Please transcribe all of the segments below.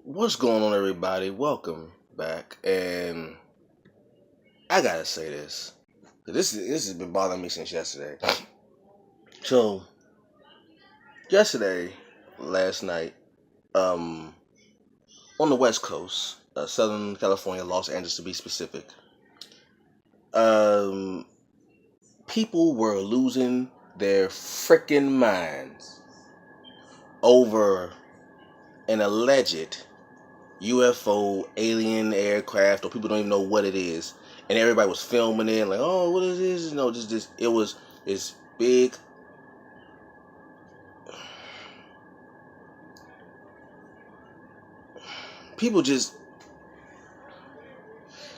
What's going on, everybody? Welcome back. And I gotta say this. This has been bothering me since yesterday. So yesterday, last night, um, on the West Coast, Southern California, Los Angeles to be specific, um, people were losing their freaking minds over an alleged UFO alien aircraft, or people don't even know what it is, and everybody was filming it like, oh, what is this? Just this. It was this big. People just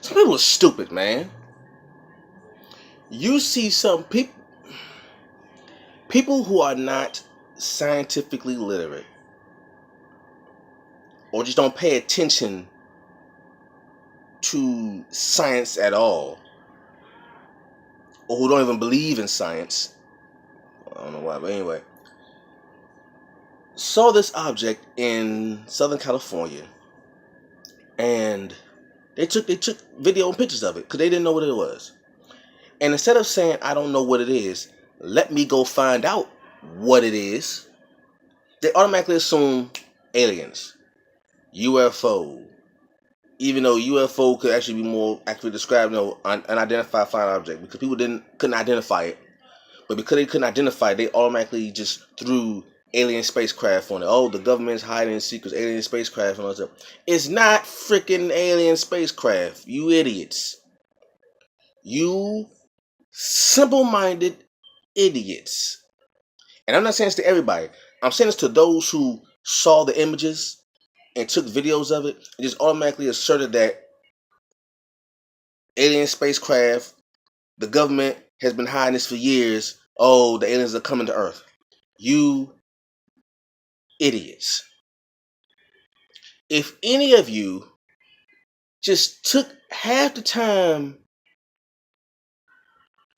some people are stupid, man. You see some people who are not scientifically literate or just don't pay attention to science at all, or who don't even believe in science. I don't know why, but anyway, saw this object in Southern California, and they took video and pictures of it because they didn't know what it was. And instead of saying, I don't know what it is, let me go find out what it is, they automatically assume aliens, UFO. Even though UFO could actually be more accurately described, an unidentified flying object, because people couldn't identify it. But because they couldn't identify it, they automatically just threw alien spacecraft on it. Oh, the government's hiding secrets, alien spacecraft and all that stuff. It's not freaking alien spacecraft, you idiots. You simple-minded idiots. And I'm not saying this to everybody. I'm saying this to those who saw the images and took videos of it and just automatically asserted that alien spacecraft, the government has been hiding this for years. Oh, the aliens are coming to Earth. You idiots. If any of you just took half the time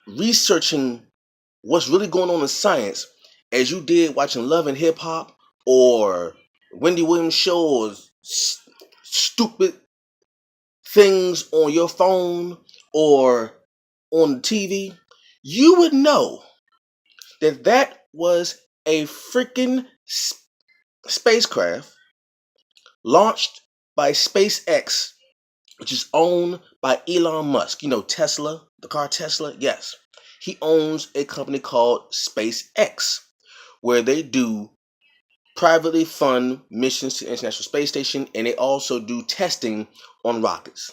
researching what's really going on in science as you did watching Love and Hip Hop or Wendy Williams show or stupid things on your phone or on the TV, you would know that that was a freaking spacecraft launched by SpaceX, which is owned by Elon Musk. You know Tesla, the car Tesla? Yes. He owns a company called SpaceX, where they do privately fund missions to the International Space Station, and they also do testing on rockets.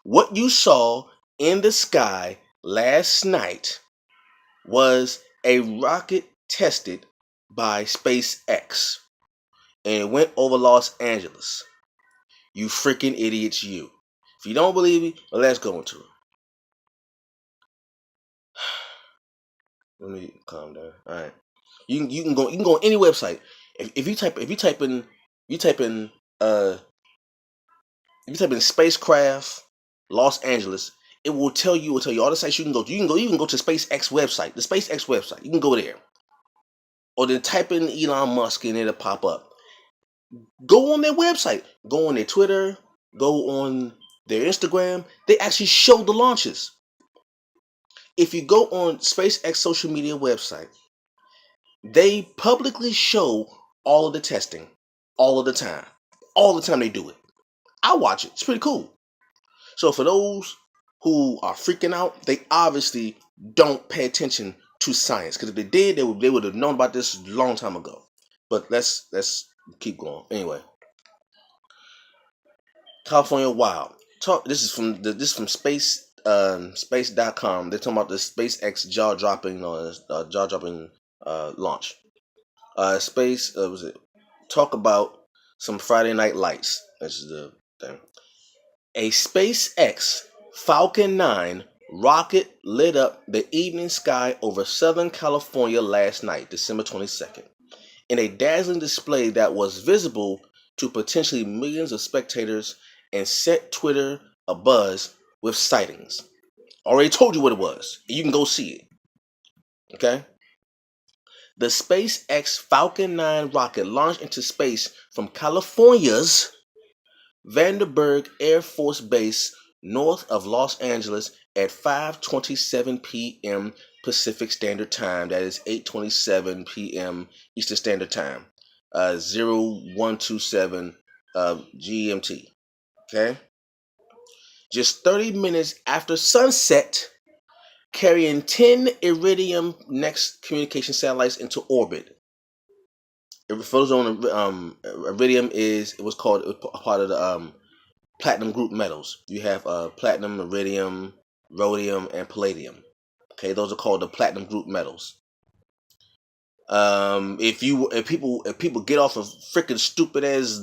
What you saw in the sky last night was a rocket tested by SpaceX, and it went over Los Angeles. You freaking idiots, you. If you don't believe me, well, let's go into it. Let me calm down. All right, you can go on any website. If you type in spacecraft Los Angeles, it will tell you all the sites you can go to. You can go to SpaceX website, the SpaceX website. You can go there, or then type in Elon Musk and it'll pop up. Go on their website, go on their Twitter, go on their Instagram. They actually show the launches. If you go on SpaceX social media website, they publicly show all of the testing, all of the time. All the time they do it. I watch it. It's pretty cool. So for those who are freaking out, they obviously don't pay attention to science. Because if they did, they would have known about this a long time ago. But let's keep going. Anyway, California Wild. This is from space.com. They're talking about the SpaceX jaw-dropping launch. Was it? Talk about some Friday Night Lights. This is the thing. A SpaceX Falcon 9 rocket lit up the evening sky over Southern California last night, December 22nd, in a dazzling display that was visible to potentially millions of spectators and set Twitter abuzz with sightings. Already told you what it was. You can go see it. Okay? The SpaceX Falcon 9 rocket launched into space from California's Vandenberg Air Force Base north of Los Angeles at 5:27 p.m. Pacific Standard Time. That is 8:27 p.m. Eastern Standard Time. 0127 GMT. Okay? Just 30 minutes after sunset, carrying 10 Iridium Next communication satellites into orbit. For those on Iridium was called a part of the platinum group metals. You have platinum, iridium, rhodium, and palladium. Okay, those are called the platinum group metals. If people get off of freaking stupid ass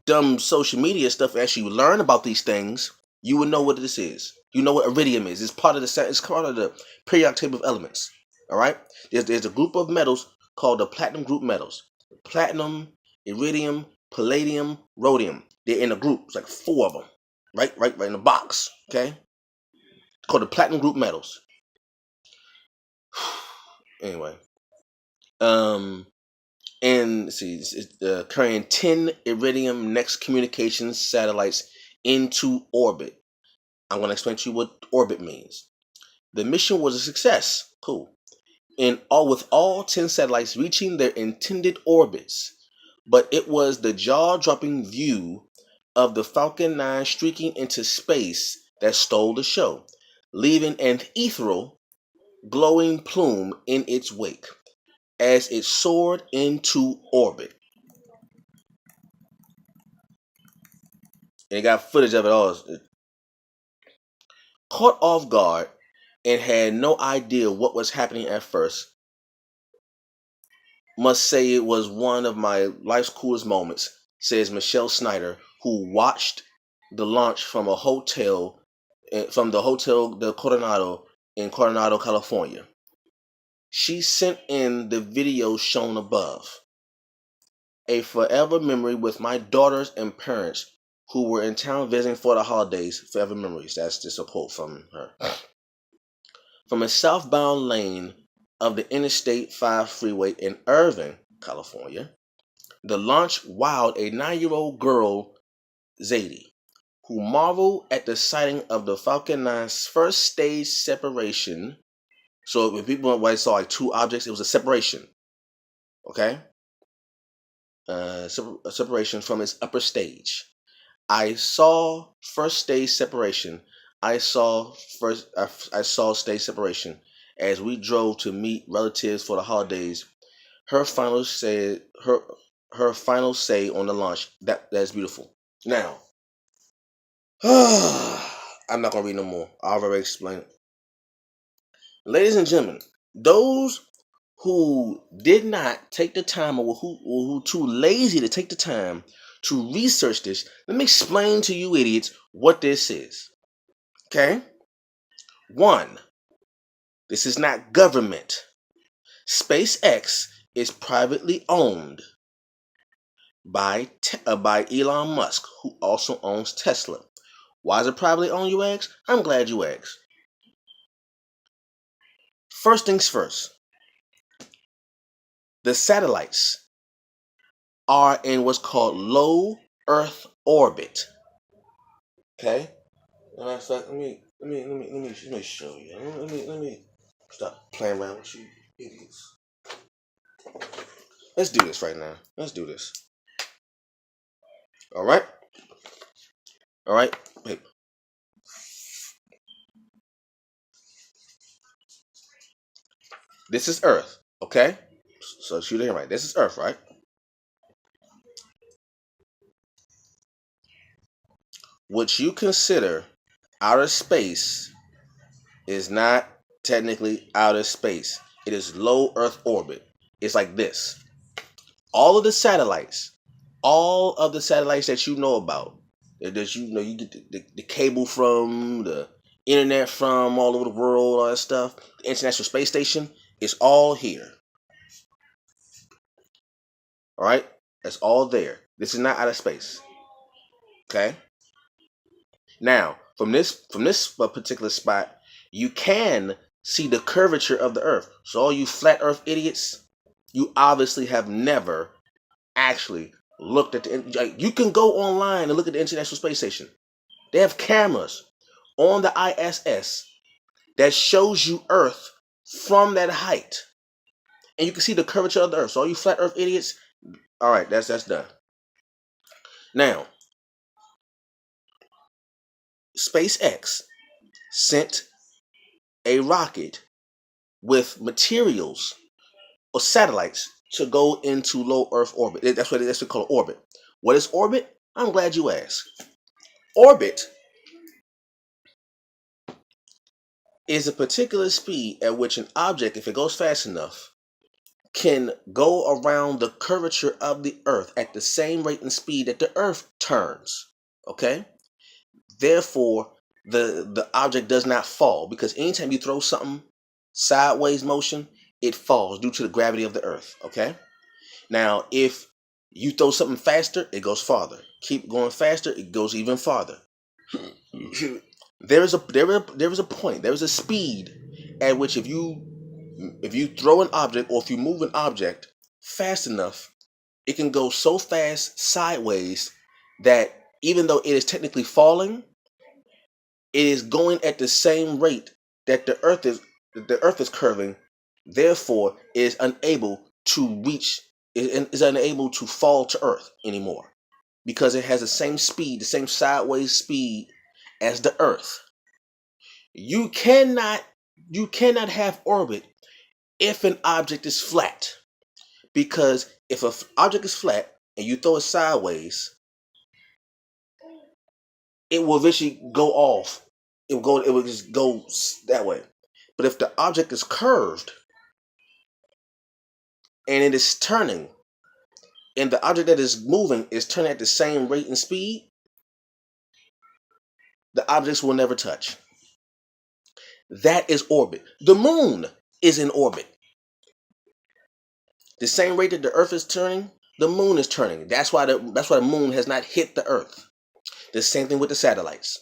dumb social media stuff and actually learn about these things, you would know what this is. You know what iridium is. It's part of the periodic table of elements. All right. There's a group of metals called the platinum group metals. Platinum, iridium, palladium, rhodium. They're in a group. It's like 4 of them. Right in the box. Okay. It's called the platinum group metals. Anyway. And let's see, it's carrying 10 Iridium Next communications satellites into orbit. I'm going to explain to you what orbit means. The mission was a success. Cool. With all 10 satellites reaching their intended orbits. But it was the jaw-dropping view of the Falcon 9 streaking into space that stole the show, leaving an ethereal, glowing plume in its wake as it soared into orbit. And it got footage of it all. Caught off guard and had no idea what was happening at first. Must say it was one of my life's coolest moments, says Michelle Snyder, who watched the launch from the Hotel de Coronado in Coronado, California. She sent in the video shown above. A forever memory with my daughters and parents who were in town visiting for the holidays. Forever memories. That's just a quote from her. From a southbound lane of the Interstate 5 freeway in Irvine, California, the launch wowed a 9-year-old girl, Zadie, who marveled at the sighting of the Falcon 9's first stage separation. So when people saw like 2 objects, it was a separation. Okay? Separation from its upper stage. I saw first stage separation. I saw stage separation as we drove to meet relatives for the holidays. Her final say on the launch. That's beautiful. Now, I'm not gonna read no more. I already explained it. Ladies and gentlemen, those who did not take the time or who too lazy to take the time to research this, let me explain to you idiots what this is. Okay? 1, this is not government. SpaceX is privately owned by Elon Musk, who also owns Tesla. Why is it privately owned, you ask? I'm glad you asked. First things first. The satellites are in what's called low Earth orbit. Okay? Let me show you. Let me stop playing around with you idiots. Let's do this right now. Let's do this. All right. Hey. This is Earth. Okay. So shoot it right. This is Earth, right? What you consider outer space is not technically outer space. It is low Earth orbit. It's like this. All of the satellites that you know about, that you get the cable from, the internet from all over the world, all that stuff, the International Space Station, it's all here. All right? That's all there. This is not outer space. Okay? Now, from this particular spot, you can see the curvature of the Earth. So all you flat Earth idiots, You obviously have never actually looked at the. You can go online and look at the International Space Station. They have cameras on the ISS that shows you Earth from that height, and you can see the curvature of the Earth. So all you flat Earth idiots, all right, that's done. Now, SpaceX sent a rocket with materials or satellites to go into low Earth orbit. That's what they call orbit. What is orbit? I'm glad you asked. Orbit is a particular speed at which an object, if it goes fast enough, can go around the curvature of the Earth at the same rate and speed that the Earth turns. Okay? Therefore, the object does not fall, because anytime you throw something sideways motion, it falls due to the gravity of the Earth. Okay? Now, if you throw something faster, it goes farther. Keep going faster, it goes even farther. There is a point, there is a speed at which if you throw an object, or if you move an object fast enough, it can go so fast sideways that even though it is technically falling, it is going at the same rate that the Earth is curving. Therefore, it is unable to reach, is unable to fall to Earth anymore, because it has the same speed, the same sideways speed as the Earth. You cannot have orbit if an object is flat, because if an object is flat and you throw it sideways, it will eventually go off. It will just go that way. But if the object is curved and it is turning, and the object that is moving is turning at the same rate and speed, the objects will never touch. That is orbit. The moon is in orbit. The same rate that the Earth is turning, the moon is turning. That's why the moon has not hit the Earth. The same thing with the satellites.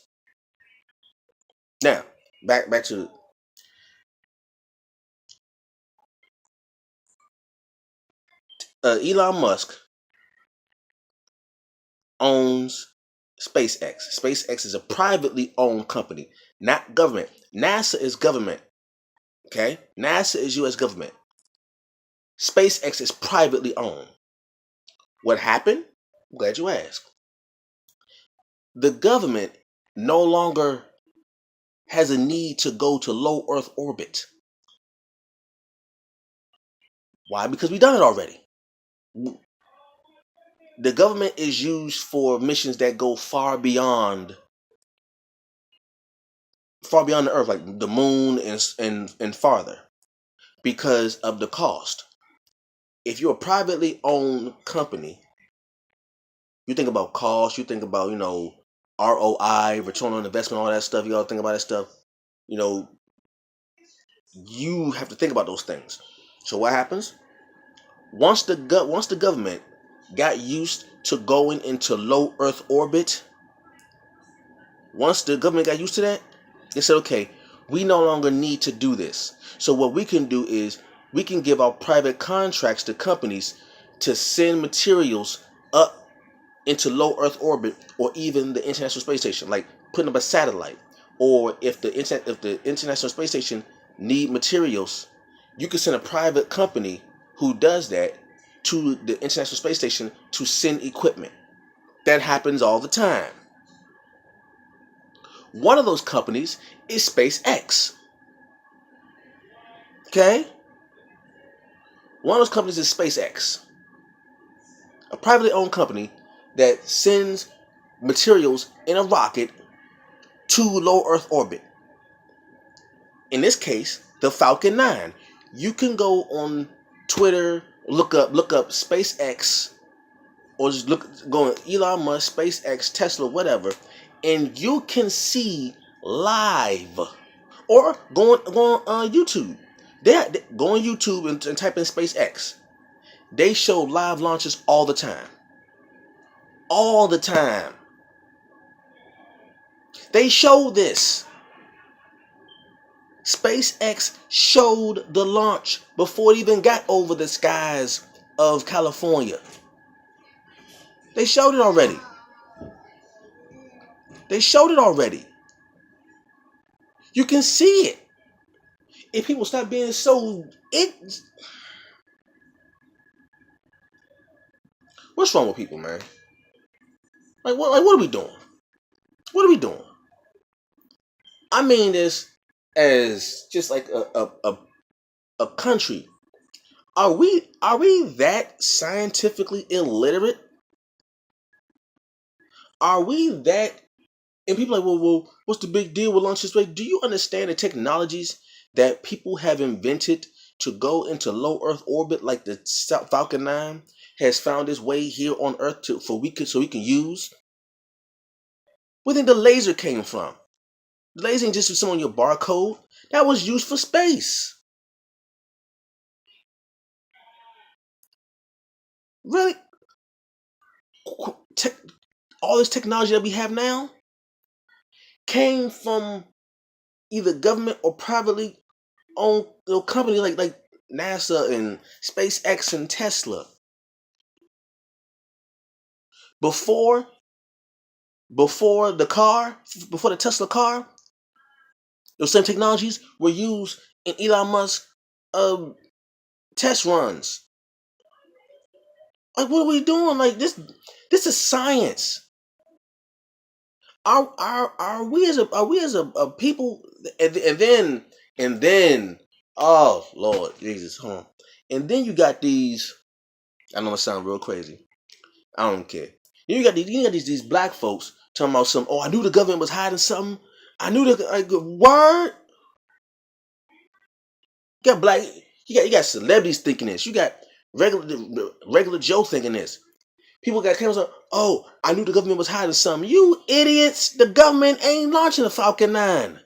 Now, back to Elon Musk owns SpaceX. SpaceX is a privately owned company, not government. NASA is government. Okay? NASA is US government. SpaceX is privately owned. What happened? I'm glad you asked. The government no longer has a need to go to low Earth orbit. Why? Because we've done it already. The government is used for missions that go far beyond the Earth, like the moon and farther, because of the cost. If you're a privately owned company, you think about cost, you think about, ROI, return on investment, all that stuff. You gotta think about that stuff. You have to think about those things. So what happens? Once the government got used to going into low Earth orbit, once the government got used to that, they said, okay, we no longer need to do this. So what we can do is we can give our private contracts to companies to send materials up into low Earth orbit, or even the International Space Station, like putting up a satellite. Or if the International Space Station need materials, you can send a private company who does that to the International Space Station to send equipment. That happens all the time. One of those companies is SpaceX. Okay? One of those companies is SpaceX, a privately owned company that sends materials in a rocket to low Earth orbit. In this case, the Falcon 9. You can go on Twitter, look up SpaceX, or just go on Elon Musk, SpaceX, Tesla, whatever, and you can see live, or go on YouTube. Go on YouTube and type in SpaceX. They show live launches all the time. All the time. They show this. SpaceX showed the launch before it even got over the skies of California. They showed it already. They showed it already. You can see it. If people stop being so what's wrong with people, man? What are we doing? What are we doing? I mean this as just like a country. Are we that scientifically illiterate? Are we that? And people are like, well, what's the big deal with launch this way? Do you understand the technologies that people have invented to go into low Earth orbit, like the Falcon 9 has found its way here on Earth so we can use? Where do you think the laser came from? The laser ain't just some on your barcode. That was used for space. Really? All this technology that we have now came from either government or privately owned companies like NASA and SpaceX and Tesla. Before the Tesla car, those same technologies were used in Elon Musk's test runs. Like, what are we doing? Like this is science. Are we as a people? And then oh Lord Jesus, huh? And then you got these. I know it sounds real crazy. I don't care. You got these black folks talking about some. Oh, I knew the government was hiding something. I knew word. You got black. You got celebrities thinking this. You got regular Joe thinking this. People got cameras on. Oh, I knew the government was hiding something. You idiots! The government ain't launching the Falcon 9.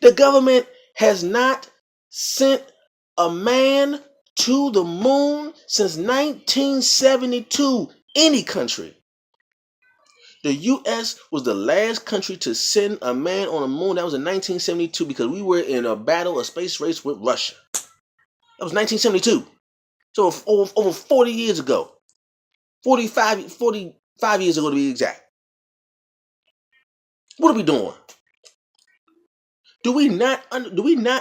The government has not sent a man to the moon since 1972. Any country. The U.S. was the last country to send a man on the moon. That was in 1972 because we were in a space race with Russia. That was 1972. So over 40 years ago. 45 years ago to be exact. What are we doing? Do we not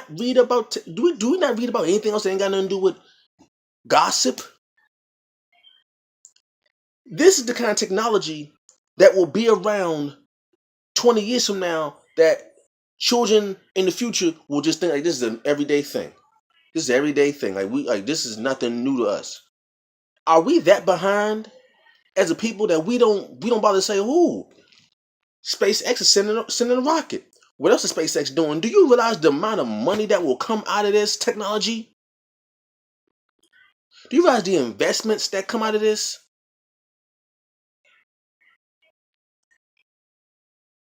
read about anything else that ain't got nothing to do with gossip? This is the kind of technology that will be around 20 years from now that children in the future will just think like this is an everyday thing. This is an everyday thing. Like this is nothing new to us. Are we that behind as a people that we don't bother to say, ooh, SpaceX is sending a rocket. What else is SpaceX doing? Do you realize the amount of money that will come out of this technology? Do you realize the investments that come out of this?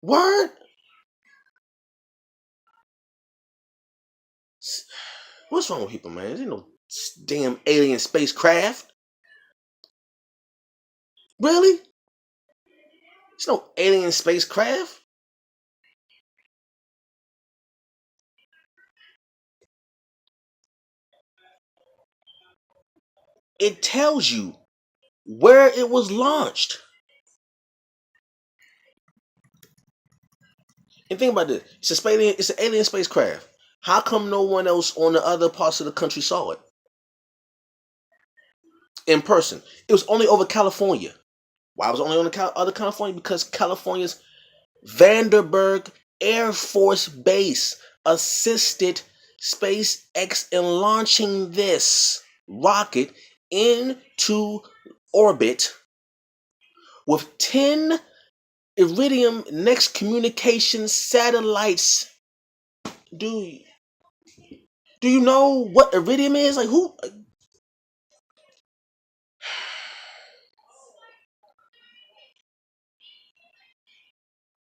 Word? What's wrong with people, man? There's no damn alien spacecraft. Really? There's no alien spacecraft. It tells you where it was launched. And think about this. It's an alien spacecraft. How come no one else on the other parts of the country saw it? In person. It was only over California. Why was it only on the other California? Because California's Vandenberg Air Force Base assisted SpaceX in launching this rocket into orbit with 10 Iridium Next Communication satellites. Do you know what Iridium is? Like who?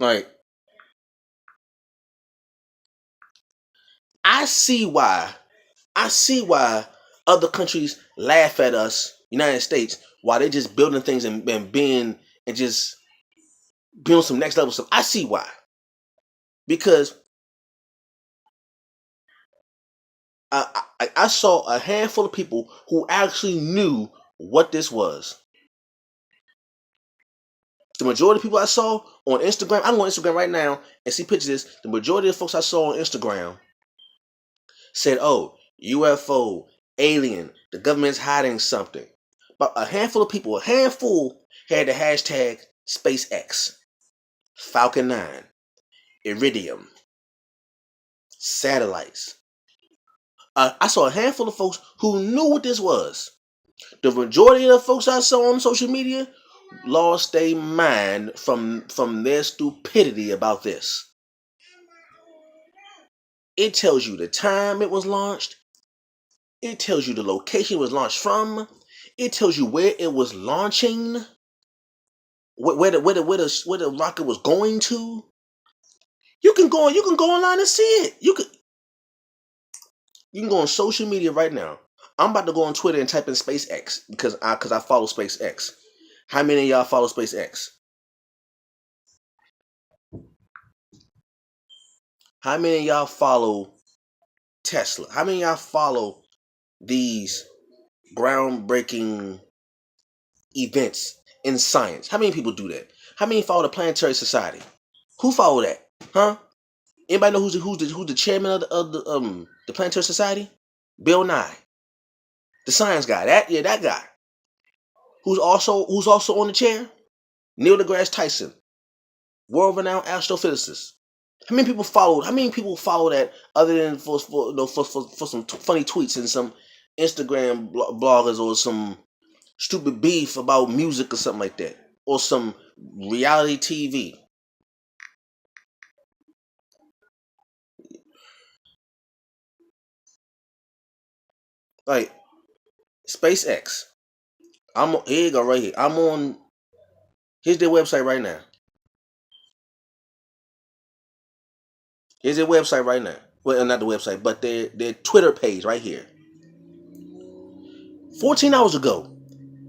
Like I see why other countries laugh at us, United States, while they're just building things and being and just building some next level stuff. I see why. Because I saw a handful of people who actually knew what this was. The majority of people I saw on Instagram, I'm on Instagram right now and see pictures of this. The majority of the folks I saw on Instagram said, oh, UFO, alien, the government's hiding something. But a handful of people, a handful, had the hashtag SpaceX, Falcon 9, Iridium, satellites. I saw a handful of folks who knew what this was. The majority of the folks I saw on social media lost their mind from their stupidity about this. It tells you the time it was launched. It tells you the location it was launched from. It tells you where it was launching, where the rocket was going to. You can go online and see it. You can go on social media right now. I'm about to go on Twitter and type in SpaceX because I follow SpaceX. How many of y'all follow SpaceX? How many of y'all follow Tesla? How many of y'all follow these groundbreaking events in science? How many people do that? How many follow the Planetary Society? Who follow that? Huh? Anybody know who's the chairman of the Planetary Society? Bill Nye, the science guy. That guy. Who's also on the chair? Neil deGrasse Tyson, world-renowned astrophysicist. How many people follow? How many people follow that other than for some funny tweets and some Instagram bloggers or some stupid beef about music or something like that, or some reality TV? Like SpaceX. Here you go right here. I'm on. Here's their website right now. Here's their website right now. Well, not the website, but their Twitter page right here. 14 hours ago,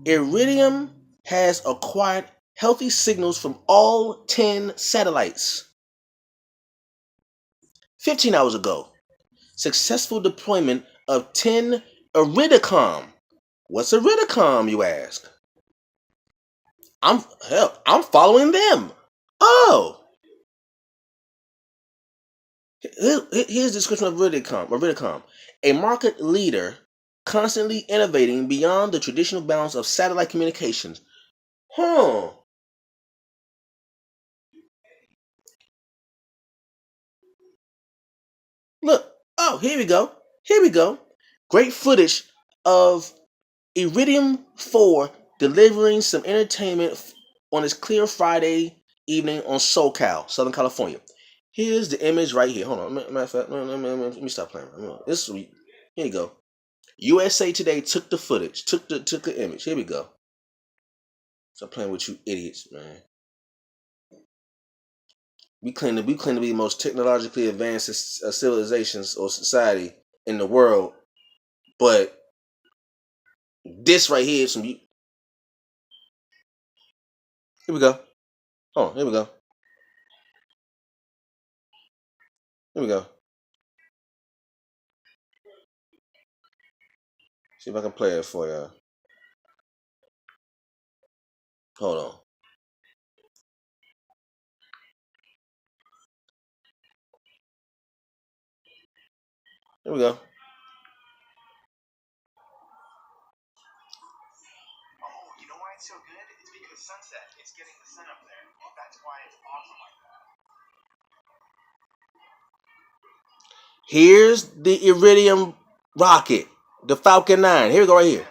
Iridium has acquired healthy signals from all 10 satellites. 15 hours ago, successful deployment of 10 Iridicom. What's Iridicom, you ask? I'm following them. Oh, here's the description of Iridicom. A market leader constantly innovating beyond the traditional bounds of satellite communications. Huh. Look. Oh, here we go. Here we go. Great footage of Iridium 4 delivering some entertainment on its clear Friday evening on SoCal, Southern California. Here's the image right here. Hold on. Matter of fact, let me stop playing. Here you go. USA Today took the footage, took the image. Here we go. Stop playing with you idiots, man. We claim to be the most technologically advanced civilizations or society in the world, but this right here is some. Here we go. Oh, here we go. Here we go. See if I can play it for y'all. Hold on. Here we go. You know why it's so good? It's because sunset. It's getting the sun up there. That's why it's awesome like that. Here's the Iridium rocket, the Falcon 9. Here we go right here.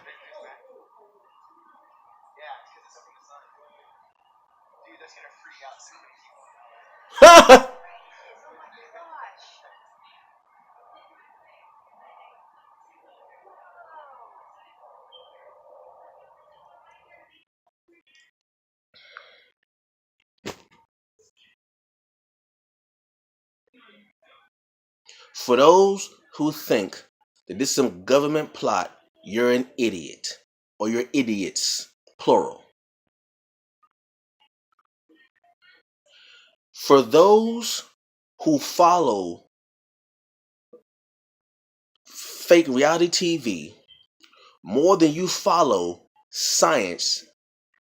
For those who think that this is some government plot, you're an idiot. Or you're idiots, plural. For those who follow fake reality TV more than you follow science.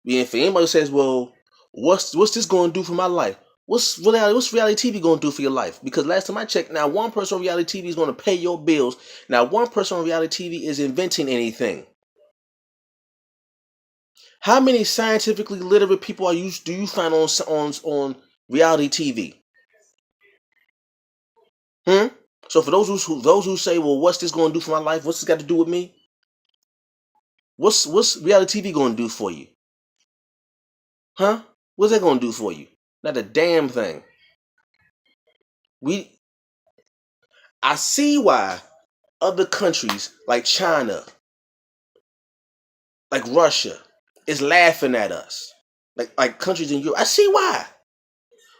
If anybody says, "Well, what's this going to do for my life?" What's reality TV going to do for your life? Because last time I checked, now one person on reality TV is going to pay your bills. Now one person on reality TV is inventing anything. How many scientifically literate people do you find on reality TV? So for those who say, "Well, what's this going to do for my life? What's this got to do with me?" What's reality TV going to do for you? What's that going to do for you? Not a damn thing. I see why other countries like China, like Russia, is laughing at us. Like countries in Europe. I see why.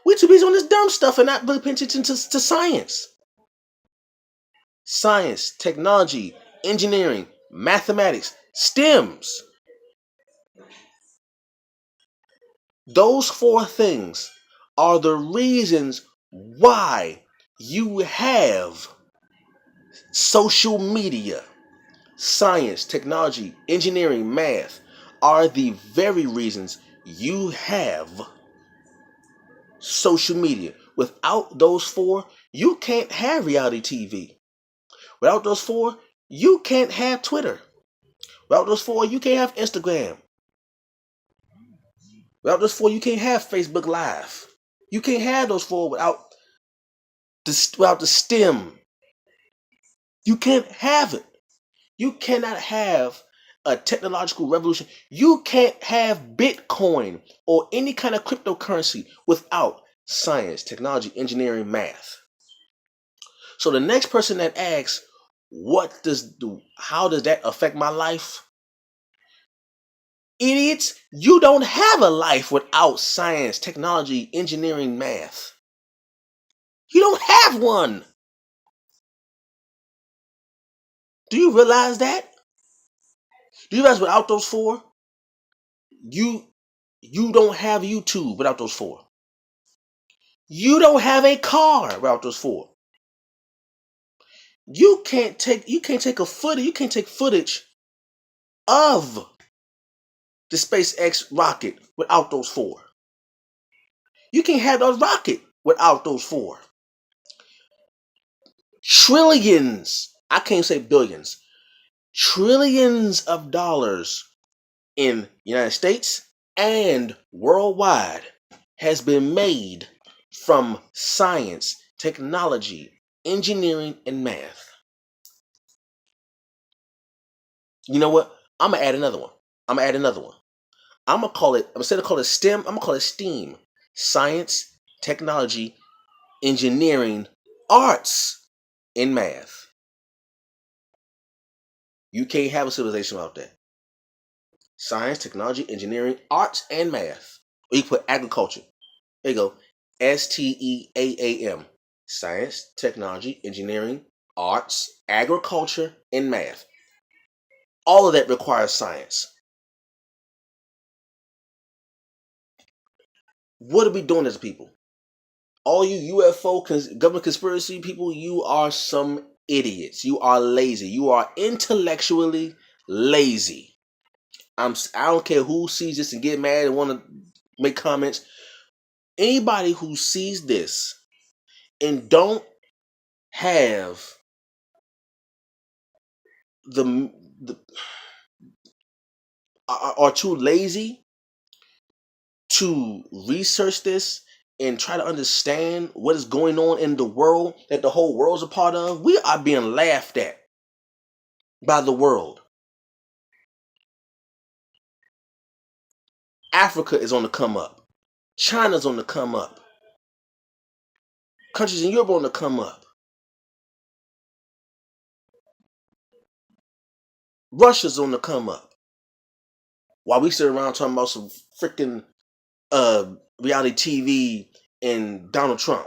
We too busy on this dumb stuff and not really paying attention to science. Science, technology, engineering, mathematics, STEMs. Those 4 things are the reasons why you have social media. Science, technology, engineering, math are the very reasons you have social media. Without those 4, you can't have reality TV. Without those 4, you can't have Twitter. Without those 4, you can't have Instagram. Without those 4, you can't have Facebook Live. You can't have those 4 without the STEM. You can't have it. You cannot have a technological revolution. You can't have Bitcoin or any kind of cryptocurrency without science, technology, engineering, math. So the next person that asks, how does that affect my life? Idiots, you don't have a life without science, technology, engineering, math. You don't have one. Do you realize that? Do you realize without those 4, you don't have YouTube without those 4. You don't have a car without those 4. You can't take footage of the SpaceX rocket without those 4. You can't have a rocket without those 4. Trillions, I can't say billions, trillions of dollars in the United States and worldwide has been made from science, technology, engineering, and math. You know what? I'm gonna add another one. I'm gonna call it, instead of calling it STEM, I'm gonna call it STEAM. Science, technology, engineering, arts, and math. You can't have a civilization without that. Science, technology, engineering, arts, and math. Or you can put agriculture. There you go. STEAAM. Science, technology, engineering, arts, agriculture, and math. All of that requires science. What are we doing as a people? All you UFO government conspiracy people, you are some idiots. You are lazy. You are intellectually lazy. I don't care who sees this and get mad and want to make comments. Anybody who sees this and don't have the are too lazy to research this and try to understand what is going on in the world that the whole world's a part of, we are being laughed at by the world. Africa is on the come up. China's on the come up. Countries in Europe are on the come up. Russia's on the come up. While we sit around talking about some freaking reality TV and Donald Trump.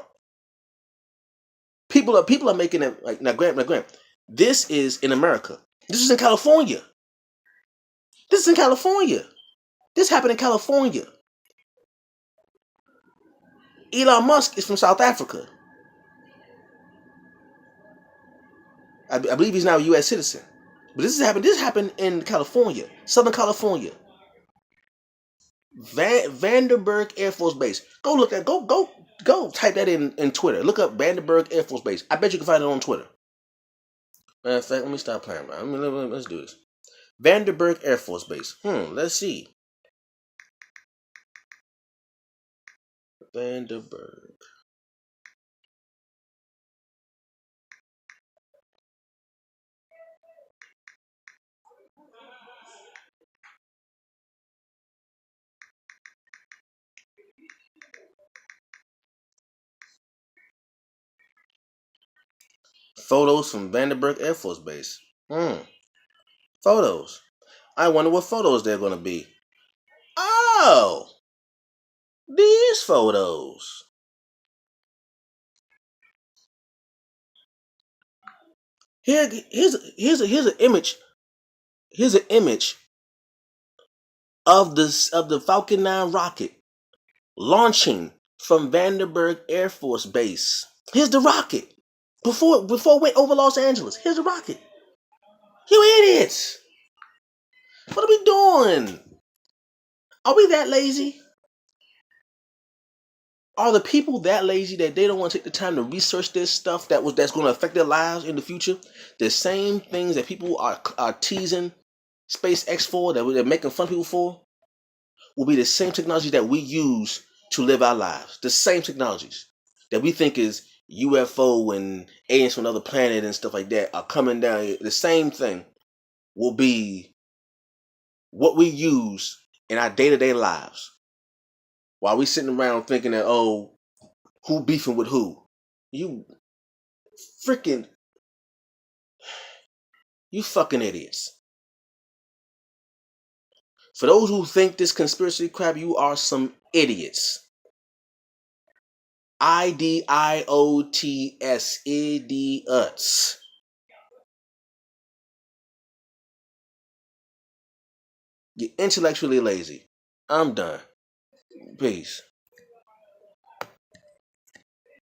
People are making it like now Grant. This is in America. This is in California. This happened in California. Elon Musk is from South Africa. I believe he's now a U.S. citizen. But this happened. This happened in California, Southern California, Vandenberg Air Force Base. Go look at. Go. Type that in Twitter. Look up Vandenberg Air Force Base. I bet you can find it on Twitter. Matter of fact, let me stop playing. Let's do this. Vandenberg Air Force Base. Let's see. Vandenberg. Photos from Vandenberg Air Force Base. Photos. I wonder what photos they're gonna be. Oh, these photos. Here's an image. Here's an image of the Falcon 9 rocket launching from Vandenberg Air Force Base. Here's the rocket. Before it went over Los Angeles. Here's the rocket. You idiots! What are we doing? Are we that lazy? Are the people that lazy that they don't want to take the time to research this stuff that's going to affect their lives in the future? The same things that people are teasing SpaceX for, that they're making fun of people for, will be the same technology that we use to live our lives. The same technologies that we think is UFO and aliens from another planet and stuff like that are coming down here. The same thing will be what we use in our day-to-day lives. While we sitting around thinking that, oh, who beefing with who? You fucking idiots. For those who think this conspiracy crap, you are some idiots. IDIOTS, idiots. You're intellectually lazy. I'm done. Peace.